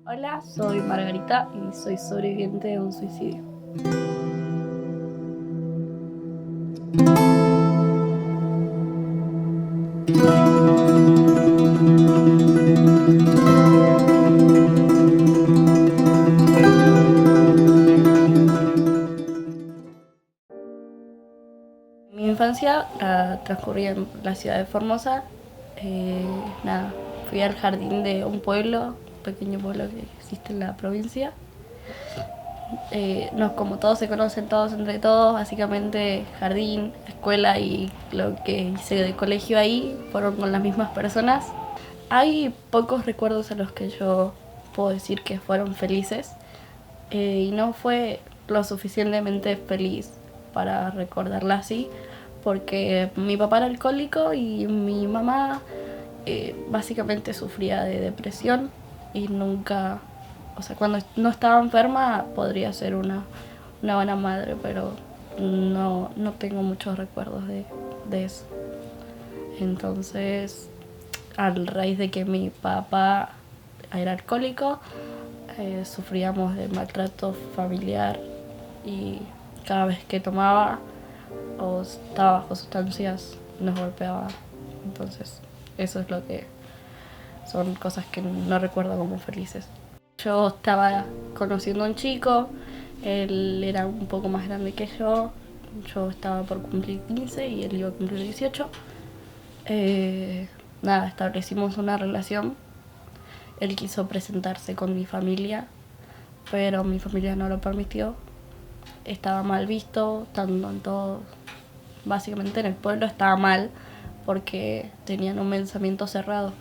Hola, soy Margarita y soy sobreviviente de un suicidio. Mi infancia la transcurrí en la ciudad de Formosa. Eh, Fui al jardín de un pueblo, un pequeño pueblo que existe en la provincia. Como todos se conocen todos entre todos, básicamente jardín, escuela y lo que hice de colegio ahí fueron con las mismas personas. Hay pocos recuerdos a los que yo puedo decir que fueron felices, y no fue lo suficientemente feliz para recordarla así, porque mi papá era alcohólico y mi mamá básicamente sufría de depresión y nunca, o sea, cuando no estaba enferma podría ser una buena madre, pero no tengo muchos recuerdos de eso. Entonces, a raíz de que mi papá era alcohólico, sufríamos de maltrato familiar y cada vez que tomaba o estaba bajo sustancias nos golpeaba. Entonces eso es lo que son cosas que no recuerdo como felices. Yo estaba conociendo a un chico, él era un poco más grande que yo estaba por cumplir 15 y él iba a cumplir 18. Establecimos una relación. Él quiso presentarse con mi familia, pero mi familia no lo permitió. Estaba mal visto, tanto en todo, básicamente en el pueblo estaba mal porque tenían un pensamiento cerrado.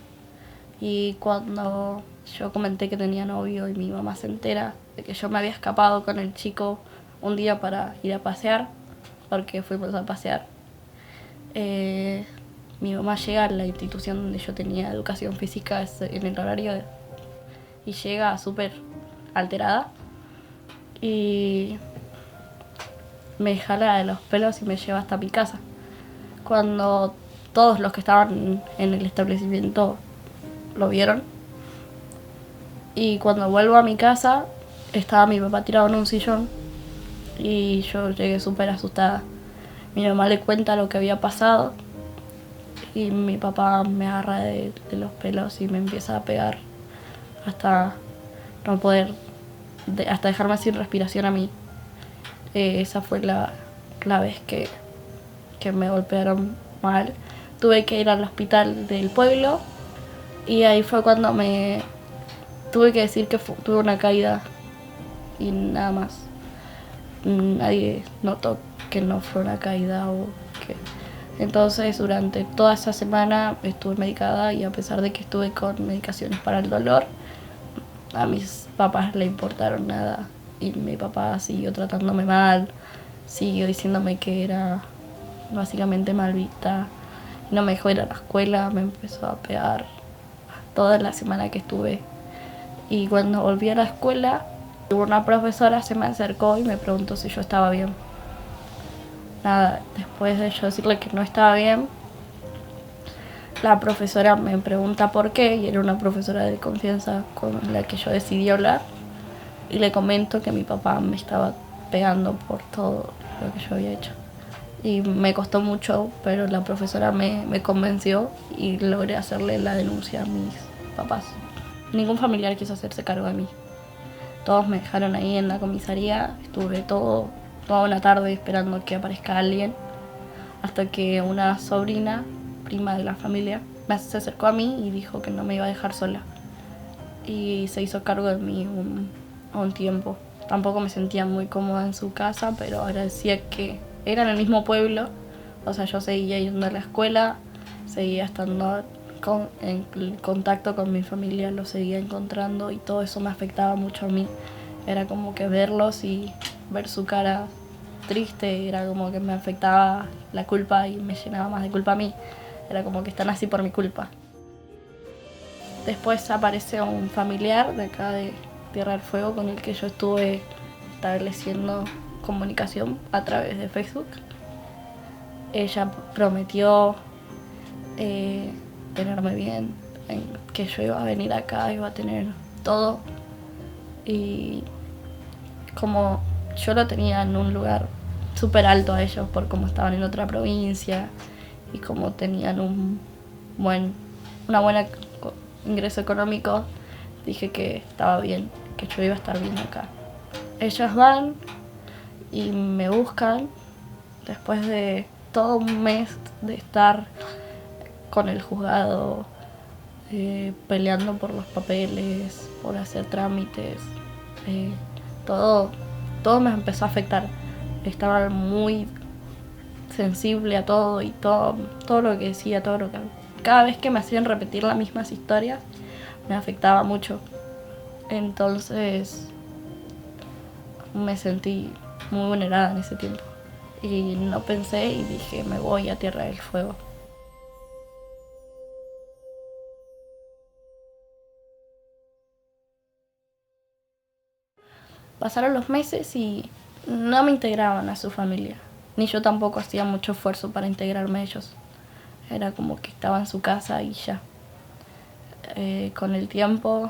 Y cuando yo comenté que tenía novio y mi mamá se entera de que yo me había escapado con el chico un día para ir a pasear, porque fuimos a pasear, mi mamá llega a la institución donde yo tenía educación física en el horario y llega súper alterada y me jala de los pelos y me lleva hasta mi casa. Cuando todos los que estaban en el establecimiento lo vieron, y cuando vuelvo a mi casa estaba mi papá tirado en un sillón y yo llegué súper asustada. Mi mamá le cuenta lo que había pasado y mi papá me agarra de los pelos y me empieza a pegar hasta no poder, hasta dejarme sin respiración a mí. Esa fue la vez que me golpearon mal. Tuve que ir al hospital del pueblo y ahí fue cuando me tuve que decir que tuve una caída y nada más. Nadie notó que no fue una caída o que... Entonces durante toda esa semana estuve medicada y a pesar de que estuve con medicaciones para el dolor, a mis papás le importaron nada y mi papá siguió tratándome mal, siguió diciéndome que era básicamente mal vista, no me dejó ir a la escuela, me empezó a pegar toda la semana que estuve. Y cuando volví a la escuela, una profesora se me acercó y me preguntó si yo estaba bien. Después de yo decirle que no estaba bien, la profesora me pregunta por qué, y era una profesora de confianza con la que yo decidí hablar, y le comento que mi papá me estaba pegando por todo lo que yo había hecho. Y me costó mucho, pero la profesora me convenció y logré hacerle la denuncia a mis papás. Ningún familiar quiso hacerse cargo de mí. Todos me dejaron ahí en la comisaría, estuve toda una tarde esperando que aparezca alguien, hasta que una sobrina, prima de la familia, se acercó a mí y dijo que no me iba a dejar sola. Y se hizo cargo de mí un tiempo. Tampoco me sentía muy cómoda en su casa, pero agradecía que era en el mismo pueblo. O sea, yo seguía yendo a la escuela, seguía estando en contacto con mi familia, lo seguía encontrando y todo eso me afectaba mucho a mí. Era como que verlos y ver su cara triste, era como que me afectaba la culpa y me llenaba más de culpa a mí. Era como que están así por mi culpa. Después aparece un familiar de acá de Tierra del Fuego con el que yo estuve estableciendo comunicación a través de Facebook. Ella prometió tenerme bien, en que yo iba a venir acá, iba a tener todo. Y como yo lo tenía en un lugar súper alto a ellos por cómo estaban en otra provincia y como tenían una buena ingreso económico, dije que estaba bien, que yo iba a estar bien acá. Ellos van y me buscan después de todo un mes de estar con el juzgado, peleando por los papeles, por hacer trámites. Todo me empezó a afectar. Estaba muy sensible a todo y todo lo que decía, cada vez que me hacían repetir las mismas historias me afectaba mucho. Entonces me sentí muy vulnerada en ese tiempo y no pensé y dije, me voy a Tierra del Fuego. Pasaron los meses y no me integraban a su familia, ni yo tampoco hacía mucho esfuerzo para integrarme a ellos. Era como que estaba en su casa y ya. Con el tiempo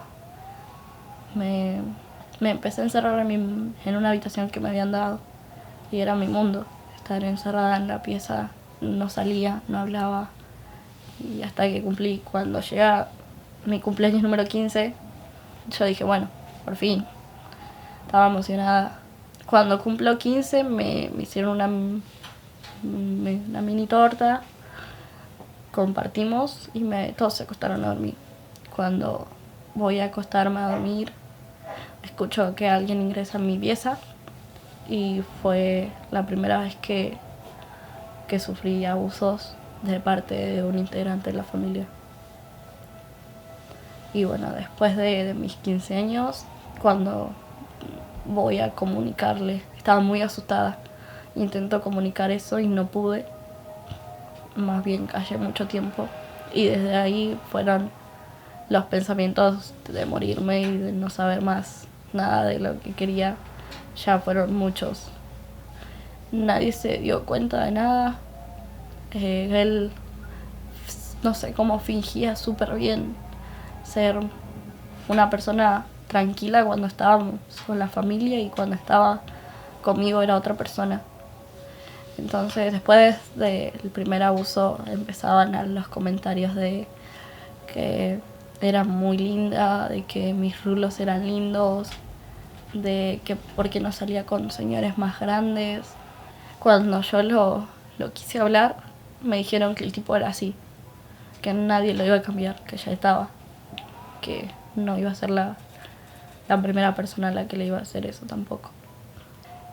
me empecé a encerrar en una habitación que me habían dado y era mi mundo. Estar encerrada en la pieza, no salía, no hablaba. Y hasta que cuando llega mi cumpleaños número 15, yo dije, bueno, por fin. Estaba emocionada. Cuando cumplo 15 me hicieron una mini torta, compartimos y todos se acostaron a dormir. Cuando voy a acostarme a dormir, escucho que alguien ingresa en mi pieza y fue la primera vez que sufrí abusos de parte de un integrante de la familia. Y bueno, después de mis 15 años, cuando voy a comunicarle, estaba muy asustada. Intento comunicar eso y no pude. Más bien callé mucho tiempo. Y desde ahí fueron los pensamientos de morirme y de no saber más nada de lo que quería. Ya fueron muchos. Nadie se dio cuenta de nada. Él, no sé cómo fingía súper bien ser una persona tranquila cuando estábamos con la familia y cuando estaba conmigo era otra persona. Entonces después del primer abuso empezaban los comentarios de que era muy linda, de que mis rulos eran lindos, de que por qué no salía con señores más grandes. Cuando yo lo quise hablar, me dijeron que el tipo era así, que nadie lo iba a cambiar, que ya estaba, que no iba a ser la primera persona a la que le iba a hacer eso tampoco.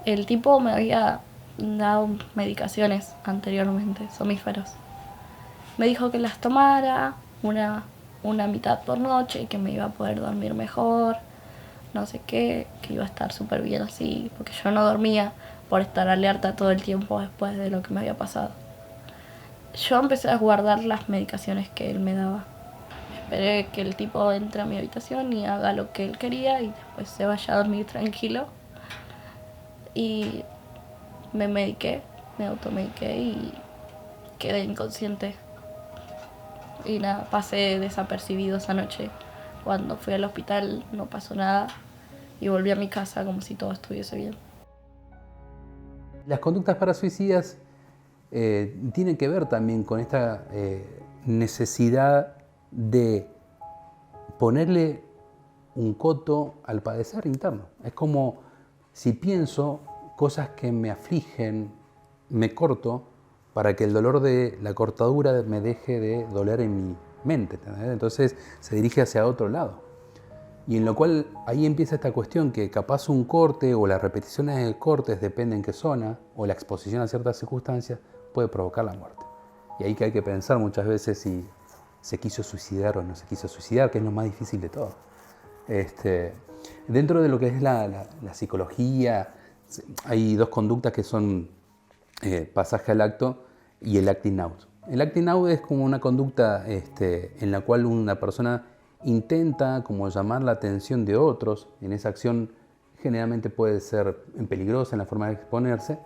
El tipo me había dado medicaciones anteriormente, somníferos. Me dijo que las tomara una mitad por noche, que me iba a poder dormir mejor, no sé qué, que iba a estar súper bien así, porque yo no dormía por estar alerta todo el tiempo después de lo que me había pasado. Yo empecé a guardar las medicaciones que él me daba. Esperé que el tipo entre a mi habitación y haga lo que él quería y después se vaya a dormir tranquilo. Y me automediqué y quedé inconsciente. Y nada, pasé desapercibido esa noche. Cuando fui al hospital no pasó nada y volví a mi casa como si todo estuviese bien. Las conductas parasuicidas tienen que ver también con esta necesidad de ponerle un coto al padecer interno. Es como si pienso cosas que me afligen, me corto para que el dolor de la cortadura me deje de doler en mi mente, ¿entendés? Entonces se dirige hacia otro lado. Y en lo cual ahí empieza esta cuestión que capaz un corte o las repeticiones de cortes, depende en qué zona, o la exposición a ciertas circunstancias, puede provocar la muerte. Y ahí que hay que pensar muchas veces si se quiso suicidar o no se quiso suicidar, que es lo más difícil de todo. Dentro de lo que es la psicología, hay dos conductas que son pasaje al acto y el acting out. El acting out es como una conducta en la cual una persona intenta como llamar la atención de otros. En esa acción generalmente puede ser peligrosa en la forma de exponerse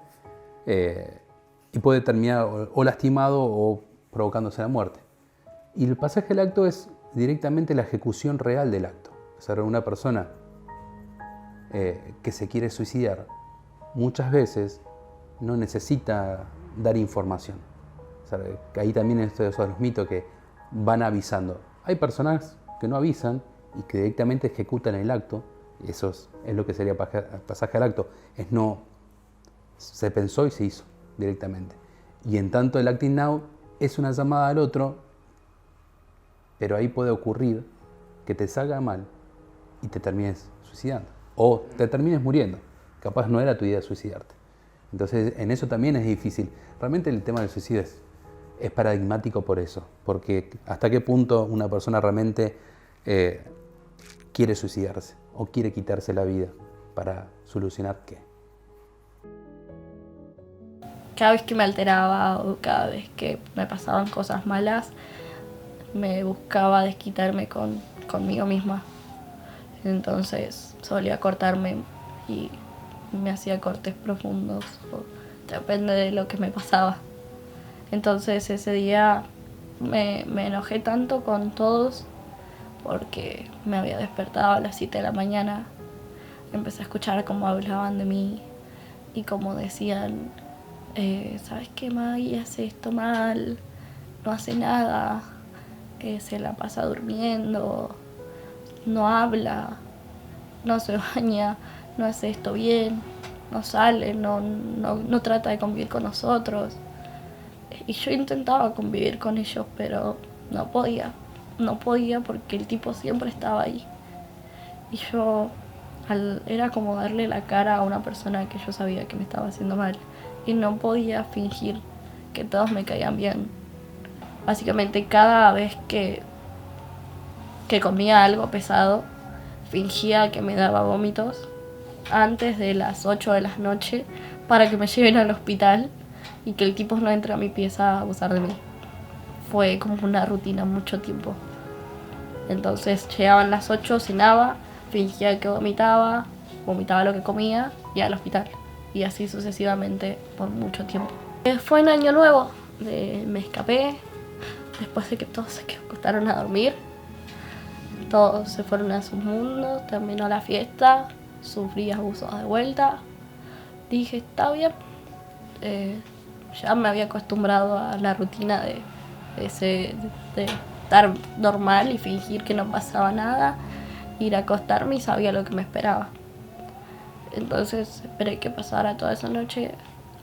y puede terminar o lastimado o provocándose la muerte. Y el pasaje al acto es directamente la ejecución real del acto. O sea, una persona que se quiere suicidar muchas veces no necesita dar información. O sea, que ahí también estos son los mitos que van avisando. Hay personas que no avisan y que directamente ejecutan el acto. Eso es lo que sería pasaje al acto. Es no, se pensó y se hizo directamente. Y en tanto el acting now es una llamada al otro, pero ahí puede ocurrir que te salga mal y te termines suicidando. O te termines muriendo. Capaz no era tu idea suicidarte. Entonces en eso también es difícil. Realmente el tema del suicidio es paradigmático por eso. Porque hasta qué punto una persona realmente quiere suicidarse o quiere quitarse la vida para solucionar qué. Cada vez que me alteraba o cada vez que me pasaban cosas malas, me buscaba desquitarme conmigo misma. Entonces solía cortarme y me hacía cortes profundos, depende de lo que me pasaba. Entonces ese día me enojé tanto con todos porque me había despertado a las 7 de la mañana. Empecé a escuchar cómo hablaban de mí y cómo decían, ¿sabes qué, Maggie? Hace esto mal, no hace nada, se la pasa durmiendo, no habla, no se baña, no hace esto bien, no sale, no trata de convivir con nosotros. Y yo intentaba convivir con ellos, pero no podía porque el tipo siempre estaba ahí. Y yo era como darle la cara a una persona que yo sabía que me estaba haciendo mal. Y no podía fingir que todos me caían bien. Básicamente cada vez que comía algo pesado, fingía que me daba vómitos antes de las 8 de la noche para que me lleven al hospital y que el tipo no entre a mi pieza a abusar de mí. Fue como una rutina mucho tiempo. Entonces llegaban las 8, cenaba, fingía que vomitaba lo que comía y al hospital. Y así sucesivamente por mucho tiempo. Fue en Año Nuevo, me escapé, después de que todos se acostaron a dormir. Todos se fueron a sus mundos, terminó la fiesta, sufrí abusos de vuelta. Dije, está bien, ya me había acostumbrado a la rutina de estar normal y fingir que no pasaba nada, ir a acostarme y sabía lo que me esperaba. Entonces esperé que pasara toda esa noche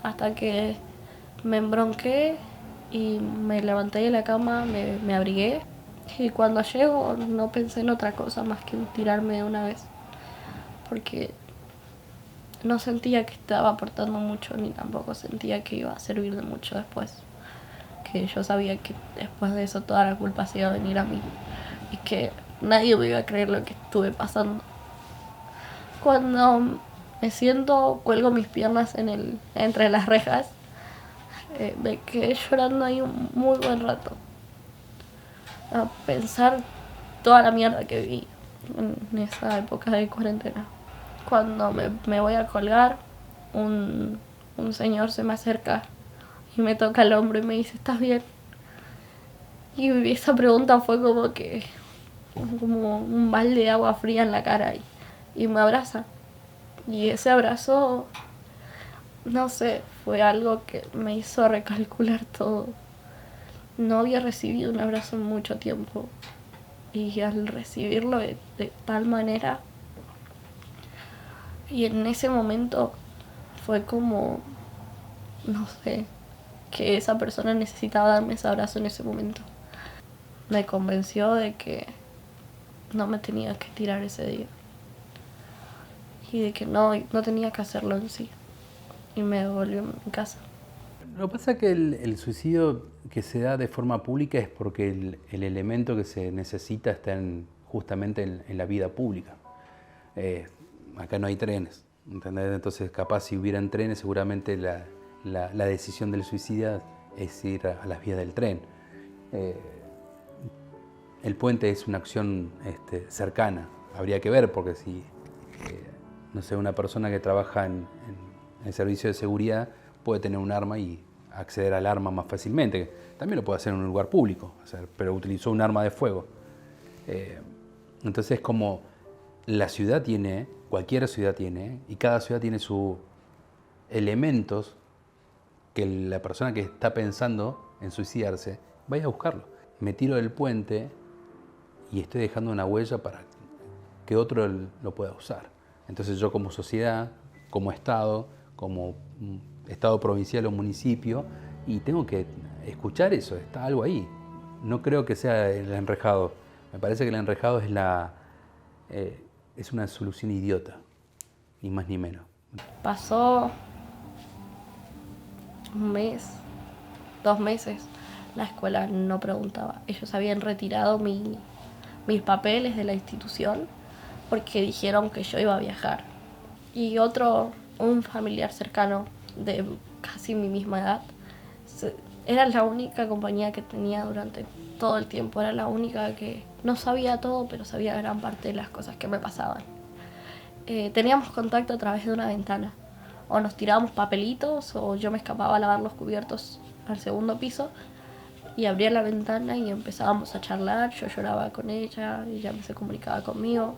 hasta que me embronqué y me levanté de la cama, me abrigué. Y cuando llego no pensé en otra cosa más que en tirarme de una vez. Porque no sentía que estaba aportando mucho ni tampoco sentía que iba a servir de mucho después. Que yo sabía que después de eso toda la culpa se iba a venir a mí. Y que nadie me iba a creer lo que estuve pasando. Cuando me siento, cuelgo mis piernas entre las rejas. Me quedé llorando ahí un muy buen rato. A pensar toda la mierda que viví en esa época de cuarentena. Cuando me voy a colgar, un señor se me acerca y me toca el hombro y me dice, ¿estás bien? Y esa pregunta fue como un balde de agua fría en la cara y me abraza. Y ese abrazo, no sé, fue algo que me hizo recalcular todo. No había recibido un abrazo en mucho tiempo. Y al recibirlo de tal manera, y en ese momento fue como, no sé, que esa persona necesitaba darme ese abrazo en ese momento. Me convenció de que no me tenía que tirar ese día. Y de que no tenía que hacerlo en sí. Y me devolvió a mi casa. Lo que pasa es que el suicidio que se da de forma pública es porque el elemento que se necesita está justamente en la vida pública. Acá no hay trenes, ¿entendés? Entonces capaz si hubieran trenes seguramente la decisión del suicida es ir a las vías del tren. El puente es una acción cercana, habría que ver porque si no sé, una persona que trabaja en el servicio de seguridad puede tener un arma y acceder al arma más fácilmente. También lo puede hacer en un lugar público, pero utilizó un arma de fuego. Entonces como la ciudad tiene, cualquier ciudad tiene, y cada ciudad tiene sus elementos que la persona que está pensando en suicidarse vaya a buscarlo. Me tiro del puente y estoy dejando una huella para que otro lo pueda usar. Entonces yo como sociedad, como Estado, como Estado provincial o municipio, y tengo que escuchar eso, está algo ahí. No creo que sea el enrejado. Me parece que el enrejado es una solución idiota, ni más ni menos. Pasó un mes, 2 meses, la escuela no preguntaba. Ellos habían retirado mis papeles de la institución porque dijeron que yo iba a viajar. Y un familiar cercano de casi mi misma edad, era la única compañía que tenía durante todo el tiempo, era la única que no sabía todo, pero sabía gran parte de las cosas que me pasaban. Teníamos contacto a través de una ventana, o nos tirábamos papelitos, o yo me escapaba a lavar los cubiertos al segundo piso, y abría la ventana y empezábamos a charlar, yo lloraba con ella, ella se comunicaba conmigo.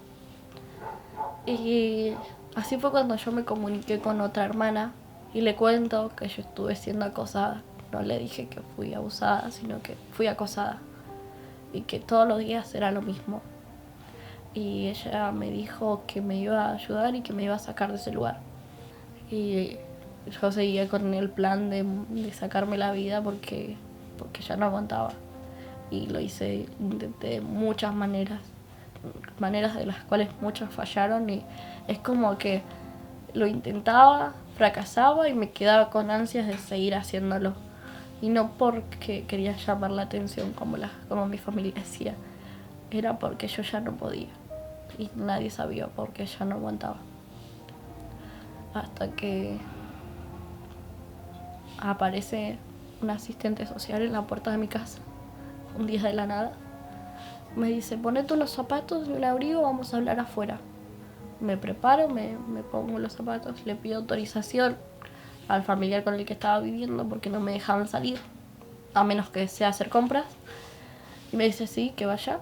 Y así fue cuando yo me comuniqué con otra hermana y le cuento que yo estuve siendo acosada. No le dije que fui abusada, sino que fui acosada y que todos los días era lo mismo. Y ella me dijo que me iba a ayudar y que me iba a sacar de ese lugar. Y yo seguía con el plan de sacarme la vida porque ya no aguantaba. Y lo hice, intenté muchas maneras de las cuales muchas fallaron, y es como que lo intentaba, fracasaba y me quedaba con ansias de seguir haciéndolo. Y no porque quería llamar la atención como mi familia decía, era porque yo ya no podía. Y nadie sabía porque ya no aguantaba. Hasta que aparece un asistente social en la puerta de mi casa, un día de la nada. Me dice, ponete unos zapatos y un abrigo, vamos a hablar afuera. Me preparo, me pongo los zapatos, le pido autorización al familiar con el que estaba viviendo porque no me dejaban salir, a menos que sea hacer compras. Y me dice, sí, que vaya.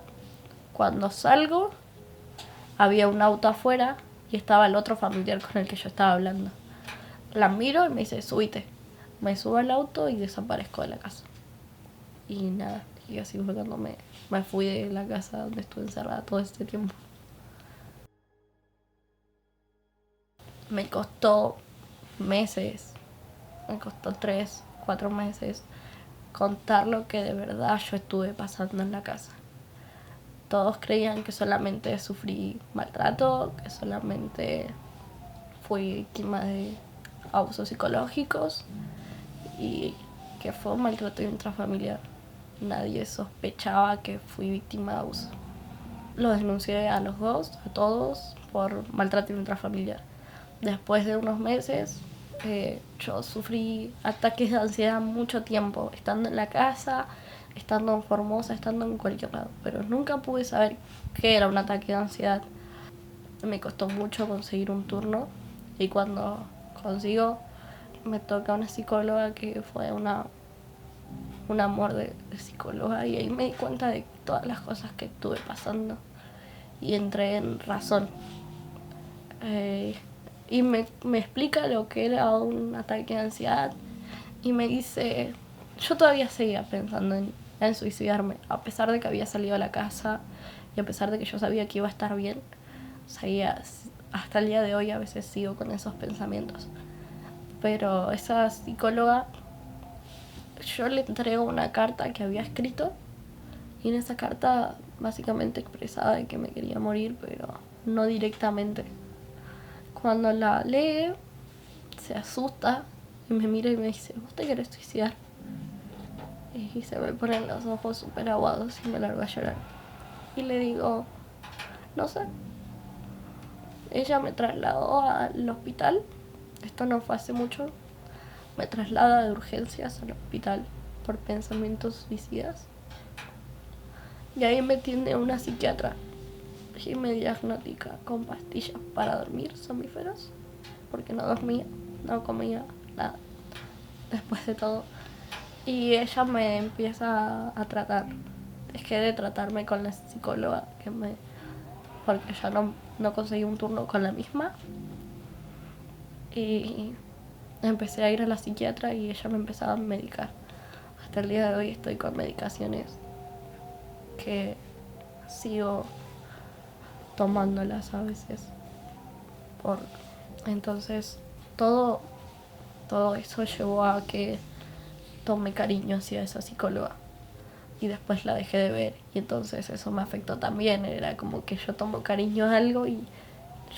Cuando salgo, había un auto afuera y estaba el otro familiar con el que yo estaba hablando. La miro y me dice, subite. Me subo al auto y desaparezco de la casa. Y nada, y así fue cuando me fui de la casa donde estuve encerrada todo este tiempo. Me costó meses, me costó 3, 4 meses contar lo que de verdad yo estuve pasando en la casa. Todos creían que solamente sufrí maltrato, que solamente fui víctima de abusos psicológicos y que fue un maltrato intrafamiliar. Nadie sospechaba que fui víctima de abuso. Lo denuncié a los dos, a todos, por maltrato intrafamiliar. Después de unos meses, yo sufrí ataques de ansiedad mucho tiempo, estando en la casa, estando en Formosa, estando en cualquier lado. Pero nunca pude saber qué era un ataque de ansiedad. Me costó mucho conseguir un turno y cuando consigo, me toca una psicóloga que fue un amor de psicóloga, y ahí me di cuenta de todas las cosas que estuve pasando y entré en razón. Y me explica lo que era un ataque de ansiedad y me dice, yo todavía seguía pensando en suicidarme, a pesar de que había salido a la casa y a pesar de que yo sabía que iba a estar bien, seguía, hasta el día de hoy a veces sigo con esos pensamientos. Pero esa psicóloga, yo le entrego una carta que había escrito y en esa carta básicamente expresaba de que me quería morir, pero no directamente. Cuando la lee, se asusta y me mira y me dice, ¿vos te querés suicidar? Y se me ponen los ojos súper aguados y me largo a llorar. Y le digo, no sé. Ella me trasladó al hospital, esto no fue hace mucho, me traslada de urgencias al hospital por pensamientos suicidas. Y ahí me atiende una psiquiatra y me diagnostica con pastillas para dormir, somníferos, porque no dormía, no comía nada después de todo. Y ella me empieza a tratar dejé de tratarme con la psicóloga porque ya no conseguí un turno con la misma. Y empecé a ir a la psiquiatra y ella me empezaba a medicar. Hasta el día de hoy estoy con medicaciones que sigo tomándolas a veces. Entonces todo eso llevó a que tomé cariño hacia esa psicóloga y después la dejé de ver, y entonces eso me afectó también. Era como que yo tomo cariño a algo y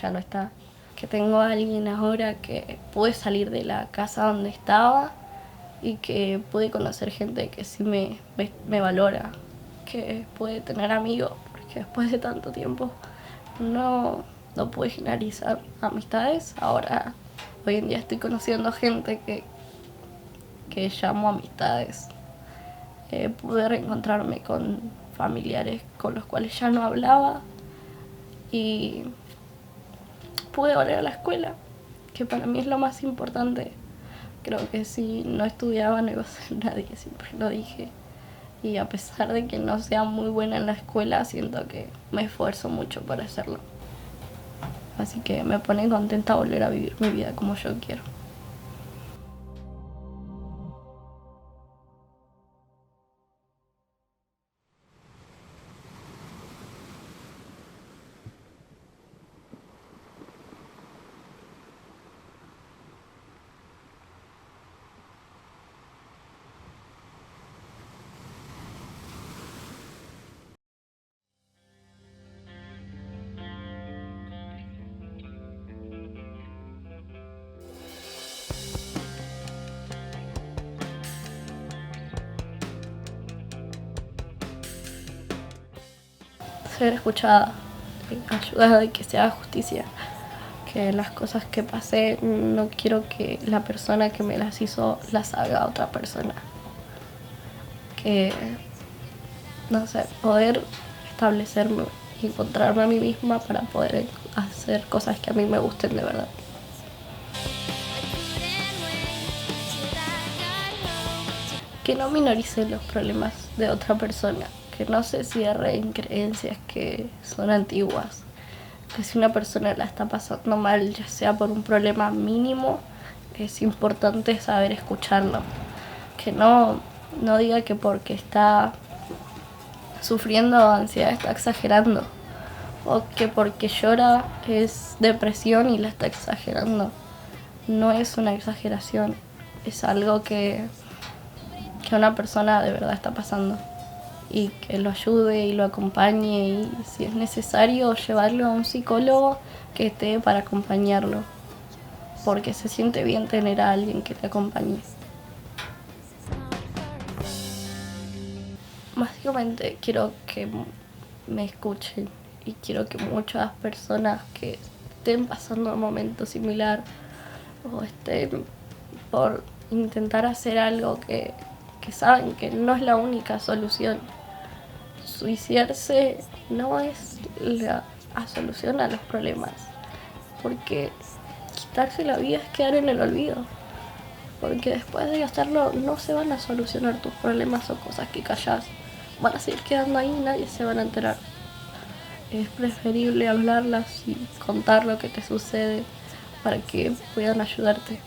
ya no está. Que tengo a alguien ahora que pude salir de la casa donde estaba y que pude conocer gente que sí me valora, que puede tener amigos, porque después de tanto tiempo no pude generalizar amistades. Ahora, hoy en día estoy conociendo gente que llamo amistades. Pude reencontrarme con familiares con los cuales ya no hablaba y pude volver a la escuela, que para mí es lo más importante. Creo que si no estudiaba no iba a ser nadie, siempre lo dije. Y a pesar de que no sea muy buena en la escuela, siento que me esfuerzo mucho para hacerlo. Así que me pone contenta volver a vivir mi vida como yo quiero. Ser escuchada, ayudada y que se haga justicia. Que las cosas que pasé no quiero que la persona que me las hizo las haga a otra persona. Que, no sé, poder establecerme y encontrarme a mí misma para poder hacer cosas que a mí me gusten de verdad. Que no minorice los problemas de otra persona, que no se cierre en creencias que son antiguas, que si una persona la está pasando mal, ya sea por un problema mínimo, es importante saber escucharlo, que no diga que porque está sufriendo ansiedad está exagerando, o que porque llora es depresión y la está exagerando. No es una exageración, es algo que una persona de verdad está pasando, y que lo ayude y lo acompañe, y si es necesario llevarlo a un psicólogo que esté para acompañarlo, porque se siente bien tener a alguien que te acompañe. Básicamente quiero que me escuchen y quiero que muchas personas que estén pasando un momento similar o estén por intentar hacer algo que saben que no es la única solución. Suicidarse no es la solución a los problemas, porque quitarse la vida es quedar en el olvido, porque después de hacerlo no se van a solucionar tus problemas o cosas que callas, van a seguir quedando ahí y nadie se van a enterar. Es preferible hablarlas y contar lo que te sucede para que puedan ayudarte.